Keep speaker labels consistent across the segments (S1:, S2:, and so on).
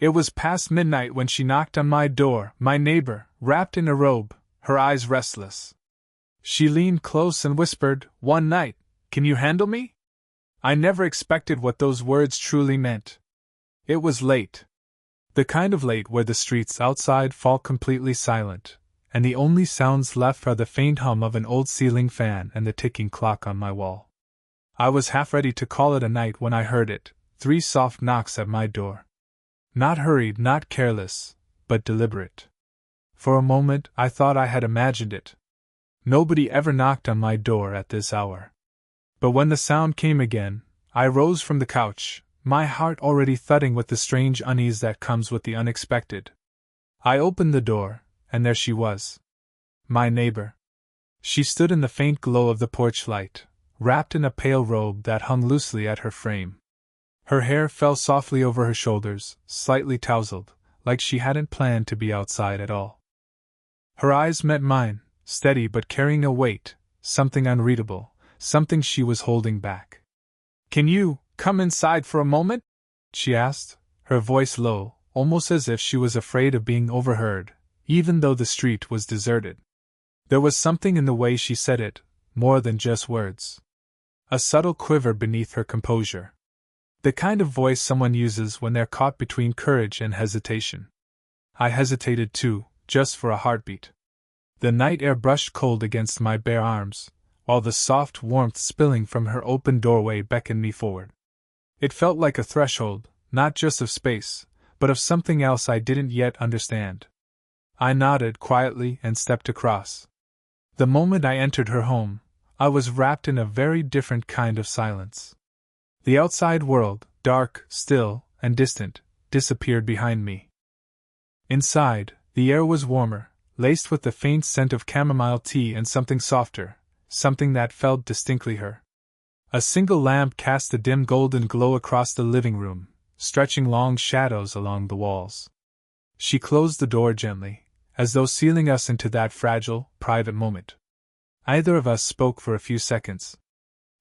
S1: It was past midnight when she knocked on my door, my neighbor, wrapped in a robe, her eyes restless. She leaned close and whispered, "One night, can you handle me?" I never expected what those words truly meant. It was late. The kind of late where the streets outside fall completely silent, and the only sounds left are the faint hum of an old ceiling fan and the ticking clock on my wall. I was half ready to call it a night when I heard it, 3 soft knocks at my door. Not hurried, not careless, but deliberate. For a moment I thought I had imagined it. Nobody ever knocked on my door at this hour. But when the sound came again, I rose from the couch, my heart already thudding with the strange unease that comes with the unexpected. I opened the door, and there she was. My neighbor. She stood in the faint glow of the porch light, wrapped in a pale robe that hung loosely at her frame. Her hair fell softly over her shoulders, slightly tousled, like she hadn't planned to be outside at all. Her eyes met mine, steady but carrying a weight, something unreadable, something she was holding back. "Can you come inside for a moment?" she asked, her voice low, almost as if she was afraid of being overheard, even though the street was deserted. There was something in the way she said it, more than just words. A subtle quiver beneath her composure. The kind of voice someone uses when they're caught between courage and hesitation. I hesitated too, just for a heartbeat. The night air brushed cold against my bare arms, while the soft warmth spilling from her open doorway beckoned me forward. It felt like a threshold, not just of space, but of something else I didn't yet understand. I nodded quietly and stepped across. The moment I entered her home, I was wrapped in a very different kind of silence. The outside world, dark, still, and distant, disappeared behind me. Inside, the air was warmer, laced with the faint scent of chamomile tea and something softer, something that felt distinctly her. A single lamp cast a dim golden glow across the living room, stretching long shadows along the walls. She closed the door gently, as though sealing us into that fragile, private moment. Neither of us spoke for a few seconds.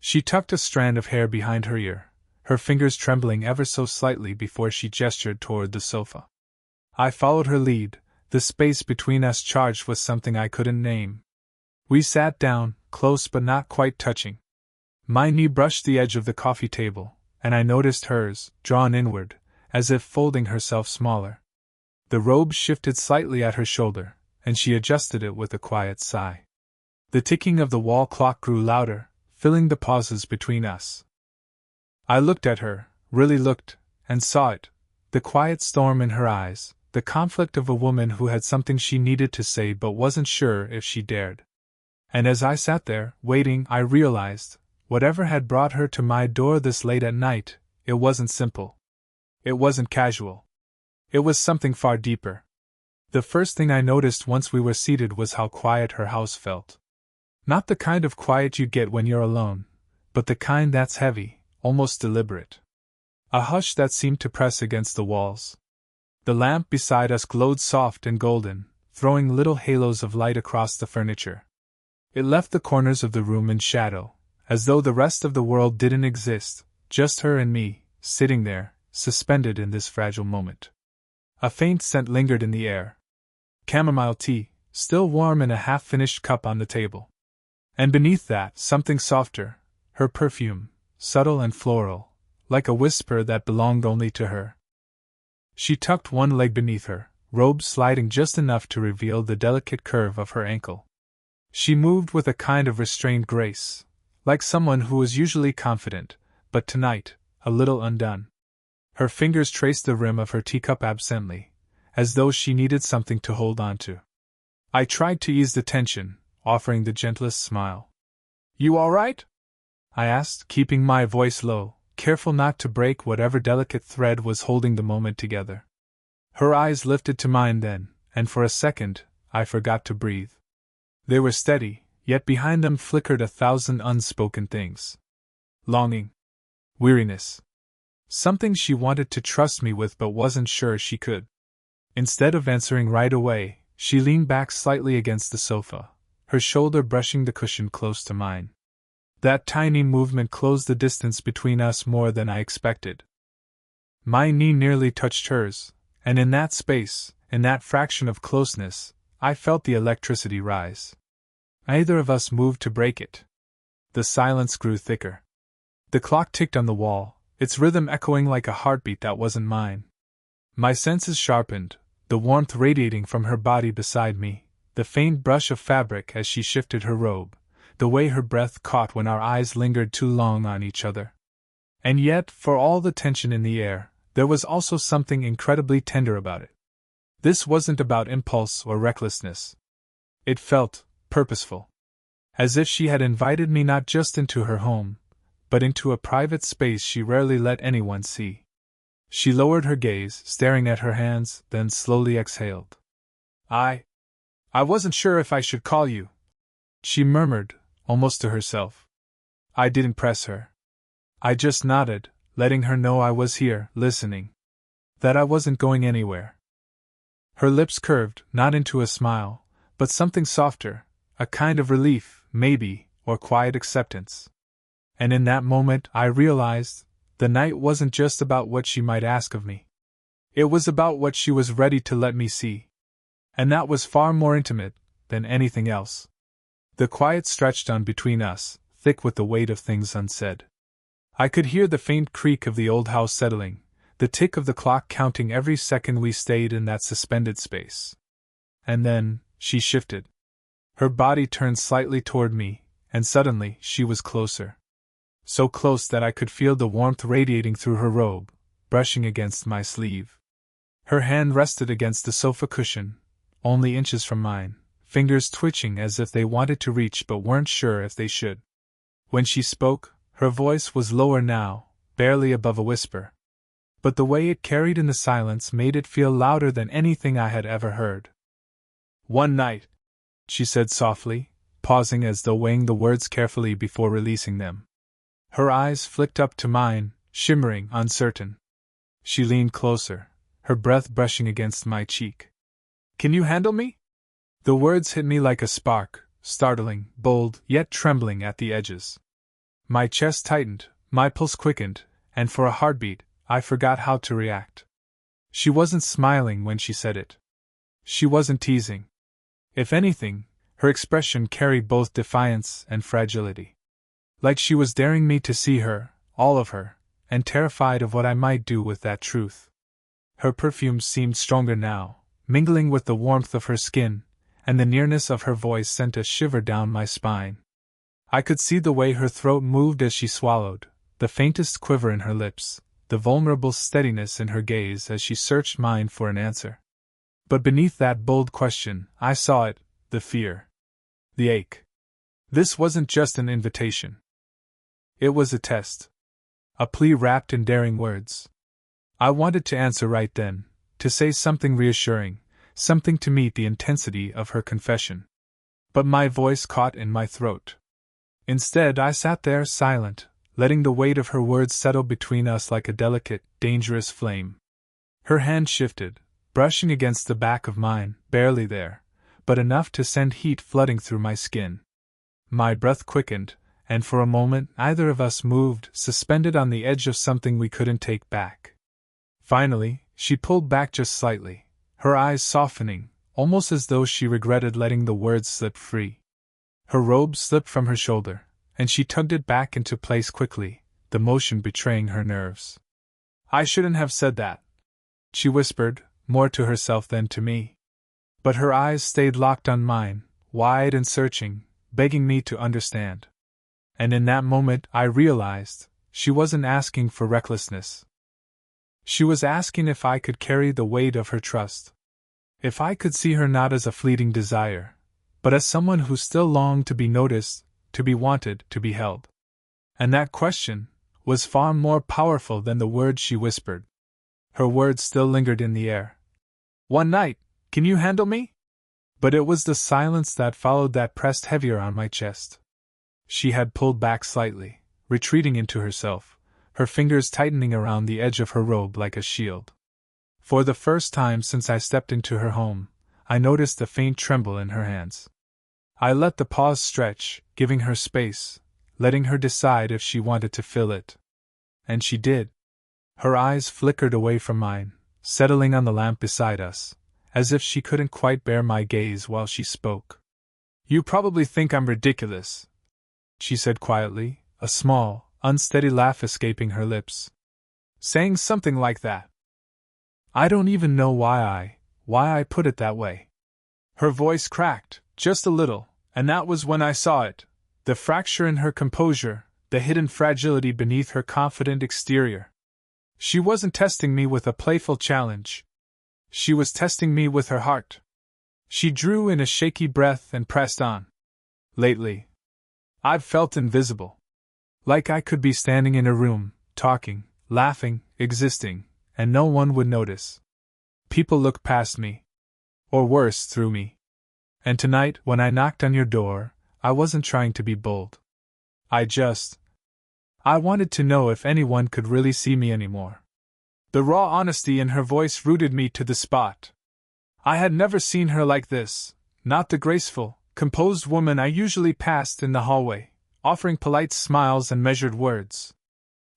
S1: She tucked a strand of hair behind her ear, her fingers trembling ever so slightly before she gestured toward the sofa. I followed her lead, the space between us charged with something I couldn't name. We sat down, close but not quite touching. My knee brushed the edge of the coffee table, and I noticed hers, drawn inward, as if folding herself smaller. The robe shifted slightly at her shoulder, and she adjusted it with a quiet sigh. The ticking of the wall clock grew louder, filling the pauses between us. I looked at her, really looked, and saw it, the quiet storm in her eyes, the conflict of a woman who had something she needed to say but wasn't sure if she dared. And as I sat there, waiting, I realized, whatever had brought her to my door this late at night, it wasn't simple. It wasn't casual. It was something far deeper. The first thing I noticed once we were seated was how quiet her house felt. Not the kind of quiet you get when you're alone, but the kind that's heavy, almost deliberate. A hush that seemed to press against the walls. The lamp beside us glowed soft and golden, throwing little halos of light across the furniture. It left the corners of the room in shadow, as though the rest of the world didn't exist, just her and me, sitting there, suspended in this fragile moment. A faint scent lingered in the air. Chamomile tea, still warm in a half-finished cup on the table. And beneath that, something softer, her perfume, subtle and floral, like a whisper that belonged only to her. She tucked one leg beneath her, robe sliding just enough to reveal the delicate curve of her ankle. She moved with a kind of restrained grace, like someone who was usually confident, but tonight, a little undone. Her fingers traced the rim of her teacup absently, as though she needed something to hold on to. I tried to ease the tension, offering the gentlest smile. "You all right?" I asked, keeping my voice low, careful not to break whatever delicate thread was holding the moment together. Her eyes lifted to mine then, and for a second, I forgot to breathe. They were steady, yet behind them flickered 1,000 unspoken things. Longing. Weariness. Something she wanted to trust me with but wasn't sure she could. Instead of answering right away, she leaned back slightly against the sofa, her shoulder brushing the cushion close to mine. That tiny movement closed the distance between us more than I expected. My knee nearly touched hers, And in that space, in that fraction of closeness, I felt the electricity rise. Neither of us moved to break it. The silence grew thicker. The clock ticked on the wall, its rhythm echoing like a heartbeat that wasn't mine. My senses sharpened, the warmth radiating from her body beside me, the faint brush of fabric as she shifted her robe, the way her breath caught when our eyes lingered too long on each other. And yet, for all the tension in the air, there was also something incredibly tender about it. This wasn't about impulse or recklessness. It felt purposeful. As if she had invited me not just into her home, but into a private space she rarely let anyone see. She lowered her gaze, staring at her hands, then slowly exhaled. I wasn't sure if I should call you," she murmured, almost to herself. I didn't press her. I just nodded, letting her know I was here, listening. That I wasn't going anywhere. Her lips curved, not into a smile, but something softer, a kind of relief, maybe, or quiet acceptance. And in that moment I realized, the night wasn't just about what she might ask of me. It was about what she was ready to let me see. And that was far more intimate than anything else. The quiet stretched on between us, thick with the weight of things unsaid. I could hear the faint creak of the old house settling, the tick of the clock counting every second we stayed in that suspended space. And then, she shifted. Her body turned slightly toward me, and suddenly she was closer. So close that I could feel the warmth radiating through her robe, brushing against my sleeve. Her hand rested against the sofa cushion, only inches from mine, fingers twitching as if they wanted to reach but weren't sure if they should. When she spoke, her voice was lower now, barely above a whisper. But the way it carried in the silence made it feel louder than anything I had ever heard. "One night," she said softly, pausing as though weighing the words carefully before releasing them. Her eyes flicked up to mine, shimmering, uncertain. She leaned closer, her breath brushing against my cheek. "Can you handle me?" The words hit me like a spark, startling, bold, yet trembling at the edges. My chest tightened, my pulse quickened, and for a heartbeat, I forgot how to react. She wasn't smiling when she said it. She wasn't teasing. If anything, her expression carried both defiance and fragility. Like she was daring me to see her, all of her, and terrified of what I might do with that truth. Her perfume seemed stronger now, mingling with the warmth of her skin, and the nearness of her voice sent a shiver down my spine. I could see the way her throat moved as she swallowed, the faintest quiver in her lips, the vulnerable steadiness in her gaze as she searched mine for an answer. But beneath that bold question, I saw it, the fear. The ache. This wasn't just an invitation. It was a test. A plea wrapped in daring words. I wanted to answer right then, to say something reassuring, something to meet the intensity of her confession. But my voice caught in my throat. Instead, I sat there silent, letting the weight of her words settle between us like a delicate, dangerous flame. Her hand shifted, brushing against the back of mine, barely there, but enough to send heat flooding through my skin. My breath quickened, and for a moment neither of us moved, suspended on the edge of something we couldn't take back. Finally, she pulled back just slightly, her eyes softening, almost as though she regretted letting the words slip free. Her robe slipped from her shoulder, and she tugged it back into place quickly, the motion betraying her nerves. "I shouldn't have said that," she whispered, more to herself than to me. But her eyes stayed locked on mine, wide and searching, begging me to understand. And in that moment I realized, she wasn't asking for recklessness. She was asking if I could carry the weight of her trust. If I could see her not as a fleeting desire, but as someone who still longed to be noticed, to be wanted, to be held. And that question was far more powerful than the words she whispered. Her words still lingered in the air. "One night, can you handle me?" But it was the silence that followed that pressed heavier on my chest. She had pulled back slightly, retreating into herself, her fingers tightening around the edge of her robe like a shield. For the first time since I stepped into her home, I noticed a faint tremble in her hands. I let the pause stretch, giving her space, letting her decide if she wanted to fill it. And she did. Her eyes flickered away from mine, settling on the lamp beside us, as if she couldn't quite bear my gaze while she spoke. "You probably think I'm ridiculous," she said quietly, a small, unsteady laugh escaping her lips. "Saying something like that. I don't even know why I put it that way." Her voice cracked, just a little, and that was when I saw it, the fracture in her composure, the hidden fragility beneath her confident exterior. She wasn't testing me with a playful challenge. She was testing me with her heart. She drew in a shaky breath and pressed on. "Lately, I've felt invisible. Like I could be standing in a room, talking, laughing, existing, and no one would notice. People look past me. Or worse, through me. And tonight, when I knocked on your door, I wasn't trying to be bold. I wanted to know if anyone could really see me anymore." The raw honesty in her voice rooted me to the spot. I had never seen her like this, not the graceful, composed woman I usually passed in the hallway, offering polite smiles and measured words.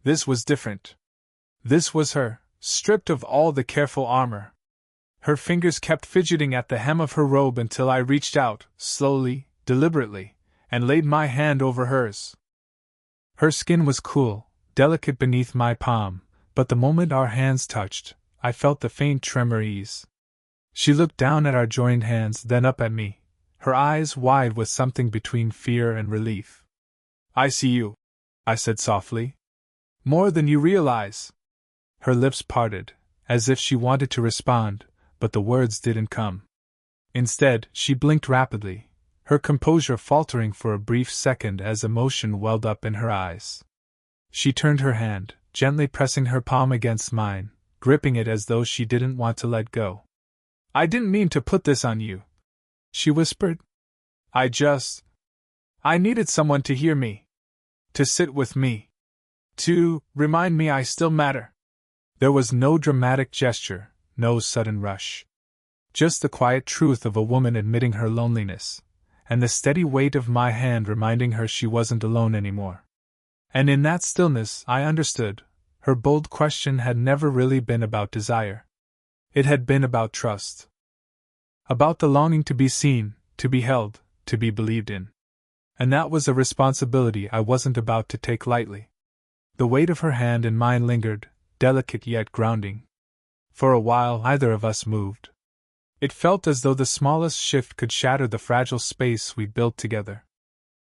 S1: This was different. This was her, stripped of all the careful armor. Her fingers kept fidgeting at the hem of her robe until I reached out, slowly, deliberately, and laid my hand over hers. Her skin was cool, delicate beneath my palm, but the moment our hands touched, I felt the faint tremor ease. She looked down at our joined hands, then up at me, her eyes wide with something between fear and relief. "I see you," I said softly. "More than you realize." Her lips parted, as if she wanted to respond, but the words didn't come. Instead, she blinked rapidly, her composure faltering for a brief second as emotion welled up in her eyes. She turned her hand, gently pressing her palm against mine, gripping it as though she didn't want to let go. "I didn't mean to put this on you," she whispered. I needed someone to hear me. To sit with me. To remind me I still matter." There was no dramatic gesture, no sudden rush. Just the quiet truth of a woman admitting her loneliness, and the steady weight of my hand reminding her she wasn't alone anymore. And in that stillness I understood, her bold question had never really been about desire. It had been about trust. About the longing to be seen, to be held, to be believed in. And that was a responsibility I wasn't about to take lightly. The weight of her hand in mine lingered, delicate yet grounding. For a while neither of us moved. It felt as though the smallest shift could shatter the fragile space we built together.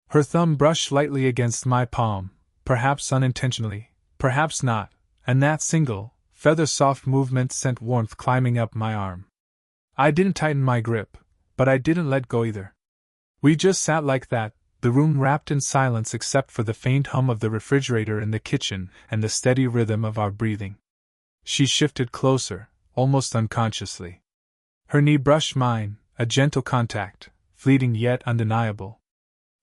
S1: Her thumb brushed lightly against my palm, perhaps unintentionally, perhaps not, and that single, feather-soft movement sent warmth climbing up my arm. I didn't tighten my grip, but I didn't let go either. We just sat like that, the room wrapped in silence except for the faint hum of the refrigerator in the kitchen and the steady rhythm of our breathing. She shifted closer, almost unconsciously. Her knee brushed mine, a gentle contact, fleeting yet undeniable.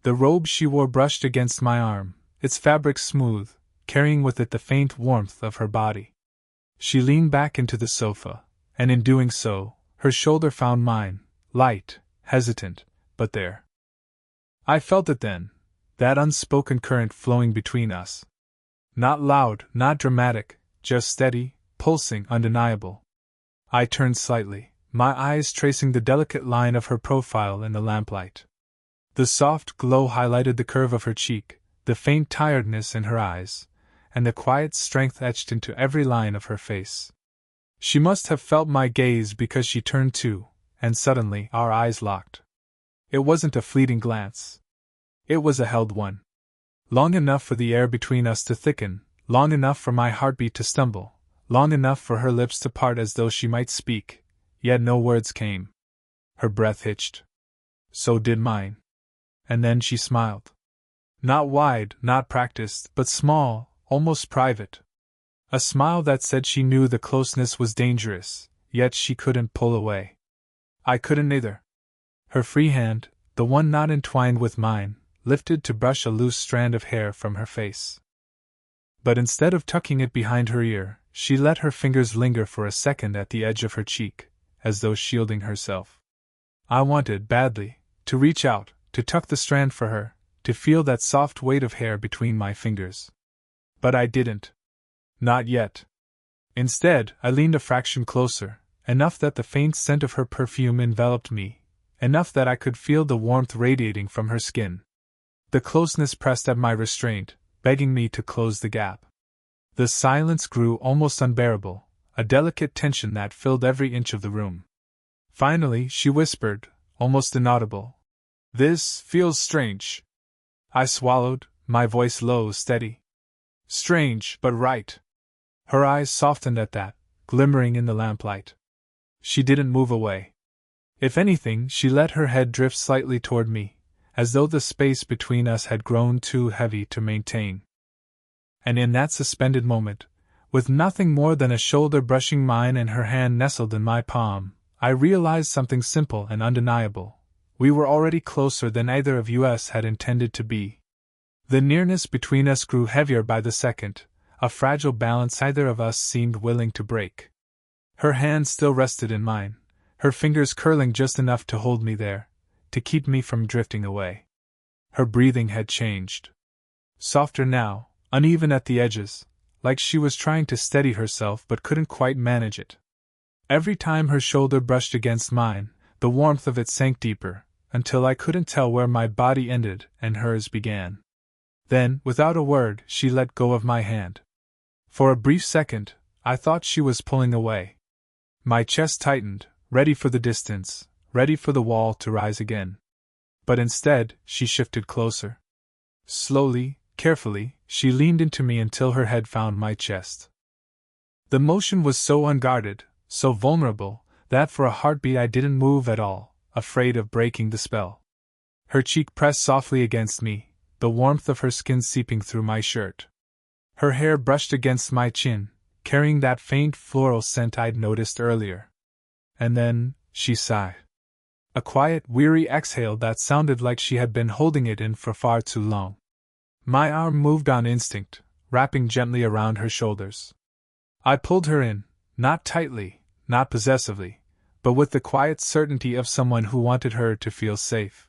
S1: The robe she wore brushed against my arm, its fabric smooth, carrying with it the faint warmth of her body. She leaned back into the sofa, and in doing so, her shoulder found mine, light, hesitant, but there. I felt it then, that unspoken current flowing between us. Not loud, not dramatic, just steady, pulsing, undeniable. I turned slightly, my eyes tracing the delicate line of her profile in the lamplight. The soft glow highlighted the curve of her cheek, the faint tiredness in her eyes, and the quiet strength etched into every line of her face. She must have felt my gaze because she turned too, and suddenly our eyes locked. It wasn't a fleeting glance. It was a held one. Long enough for the air between us to thicken, long enough for my heartbeat to stumble, long enough for her lips to part as though she might speak, yet no words came. Her breath hitched. So did mine. And then she smiled. Not wide, not practiced, but small, almost private. A smile that said she knew the closeness was dangerous, yet she couldn't pull away. I couldn't either. Her free hand, the one not entwined with mine, lifted to brush a loose strand of hair from her face. But instead of tucking it behind her ear, she let her fingers linger for a second at the edge of her cheek, as though shielding herself. I wanted, badly, to reach out, to tuck the strand for her, to feel that soft weight of hair between my fingers. But I didn't. Not yet. Instead, I leaned a fraction closer, enough that the faint scent of her perfume enveloped me, enough that I could feel the warmth radiating from her skin. The closeness pressed at my restraint, begging me to close the gap. The silence grew almost unbearable, a delicate tension that filled every inch of the room. Finally, she whispered, almost inaudible, "This feels strange." I swallowed, my voice low, steady. "Strange, but right." Her eyes softened at that, glimmering in the lamplight. She didn't move away. If anything, she let her head drift slightly toward me, as though the space between us had grown too heavy to maintain. And in that suspended moment, with nothing more than a shoulder brushing mine and her hand nestled in my palm, I realized something simple and undeniable. We were already closer than either of us had intended to be. The nearness between us grew heavier by the second, a fragile balance either of us seemed willing to break. Her hand still rested in mine, her fingers curling just enough to hold me there, to keep me from drifting away. Her breathing had changed. Softer now, uneven at the edges, like she was trying to steady herself but couldn't quite manage it. Every time her shoulder brushed against mine, the warmth of it sank deeper, until I couldn't tell where my body ended and hers began. Then, without a word, she let go of my hand. For a brief second, I thought she was pulling away. My chest tightened, ready for the distance, ready for the wall to rise again. But instead, she shifted closer. Slowly, carefully, she leaned into me until her head found my chest. The motion was so unguarded, so vulnerable, that for a heartbeat I didn't move at all, afraid of breaking the spell. Her cheek pressed softly against me, the warmth of her skin seeping through my shirt. Her hair brushed against my chin, carrying that faint floral scent I'd noticed earlier. And then, she sighed. A quiet, weary exhale that sounded like she had been holding it in for far too long. My arm moved on instinct, wrapping gently around her shoulders. I pulled her in, not tightly, not possessively, but with the quiet certainty of someone who wanted her to feel safe.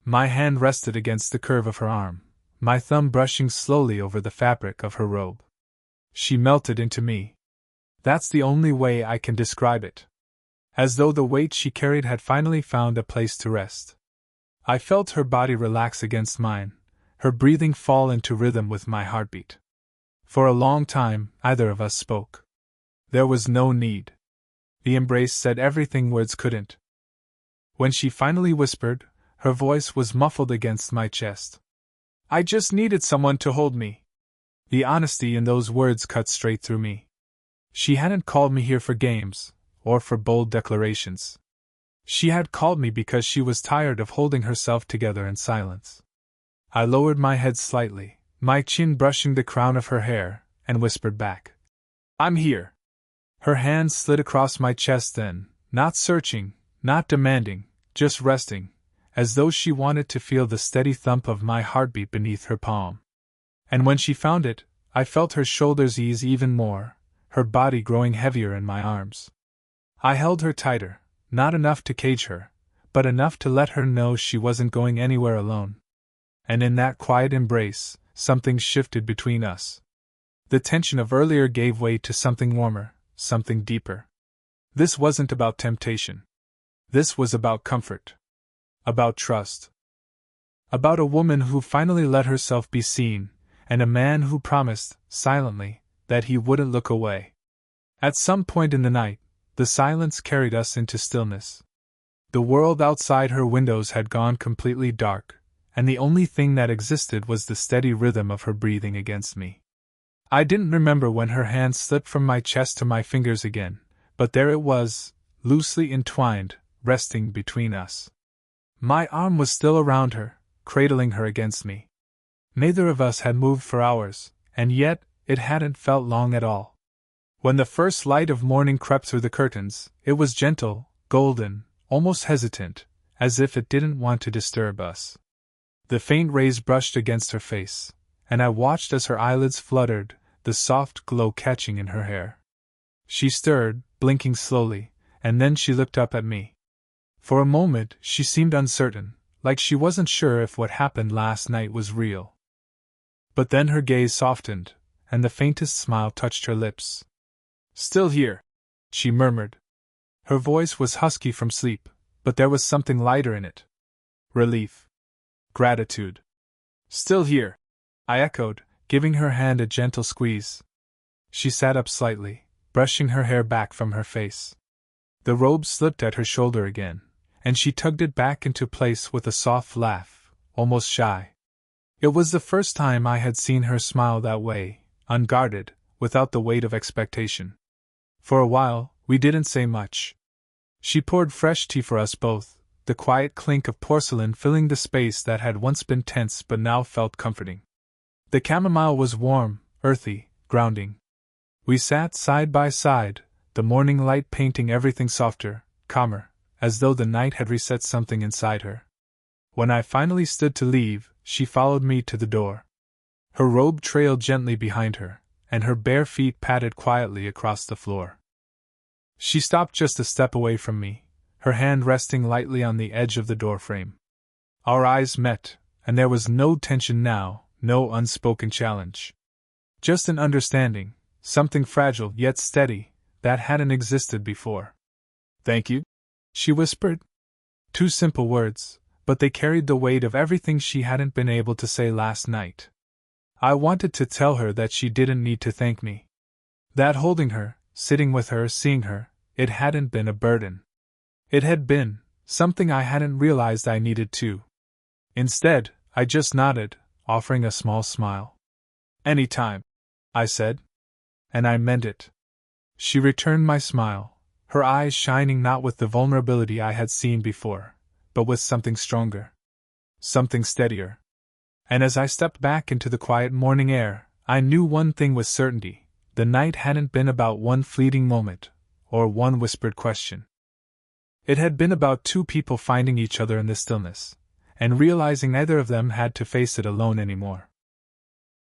S1: My hand rested against the curve of her arm, my thumb brushing slowly over the fabric of her robe. She melted into me. That's the only way I can describe it. As though the weight she carried had finally found a place to rest. I felt her body relax against mine, her breathing fall into rhythm with my heartbeat. For a long time, neither of us spoke. There was no need. The embrace said everything words couldn't. When she finally whispered, her voice was muffled against my chest. "I just needed someone to hold me." The honesty in those words cut straight through me. She hadn't called me here for games, or for bold declarations. She had called me because she was tired of holding herself together in silence. I lowered my head slightly, my chin brushing the crown of her hair, and whispered back, "I'm here." Her hand slid across my chest then, not searching, not demanding, just resting, as though she wanted to feel the steady thump of my heartbeat beneath her palm. And when she found it, I felt her shoulders ease even more, her body growing heavier in my arms. I held her tighter, not enough to cage her, but enough to let her know she wasn't going anywhere alone. And in that quiet embrace, something shifted between us. The tension of earlier gave way to something warmer, something deeper. This wasn't about temptation. This was about comfort. About trust. About a woman who finally let herself be seen, and a man who promised, silently, that he wouldn't look away. At some point in the night, the silence carried us into stillness. The world outside her windows had gone completely dark, and the only thing that existed was the steady rhythm of her breathing against me. I didn't remember when her hand slipped from my chest to my fingers again, but there it was, loosely entwined, resting between us. My arm was still around her, cradling her against me. Neither of us had moved for hours, and yet, it hadn't felt long at all. When the first light of morning crept through the curtains, it was gentle, golden, almost hesitant, as if it didn't want to disturb us. The faint rays brushed against her face, and I watched as her eyelids fluttered, the soft glow catching in her hair. She stirred, blinking slowly, and then she looked up at me. For a moment, she seemed uncertain, like she wasn't sure if what happened last night was real. But then her gaze softened, and the faintest smile touched her lips. Still here, she murmured. Her voice was husky from sleep, but there was something lighter in it. Relief. Gratitude. Still here, I echoed, giving her hand a gentle squeeze. She sat up slightly, brushing her hair back from her face. The robe slipped at her shoulder again, and she tugged it back into place with a soft laugh, almost shy. It was the first time I had seen her smile that way, unguarded, without the weight of expectation. For a while, we didn't say much. She poured fresh tea for us both, the quiet clink of porcelain filling the space that had once been tense but now felt comforting. The chamomile was warm, earthy, grounding. We sat side by side, the morning light painting everything softer, calmer, as though the night had reset something inside her. When I finally stood to leave, she followed me to the door. Her robe trailed gently behind her, and her bare feet padded quietly across the floor. She stopped just a step away from me, her hand resting lightly on the edge of the doorframe. Our eyes met, and there was no tension now, no unspoken challenge. Just an understanding, something fragile yet steady, that hadn't existed before. "Thank you," she whispered. Two simple words, but they carried the weight of everything she hadn't been able to say last night. I wanted to tell her that she didn't need to thank me. That holding her, sitting with her, seeing her, it hadn't been a burden. It had been something I hadn't realized I needed to. Instead, I just nodded, offering a small smile. "Anytime," I said. And I meant it. She returned my smile, her eyes shining not with the vulnerability I had seen before, but with something stronger. Something steadier. And as I stepped back into the quiet morning air, I knew one thing with certainty: the night hadn't been about one fleeting moment, or one whispered question. It had been about two people finding each other in the stillness, and realizing neither of them had to face it alone anymore.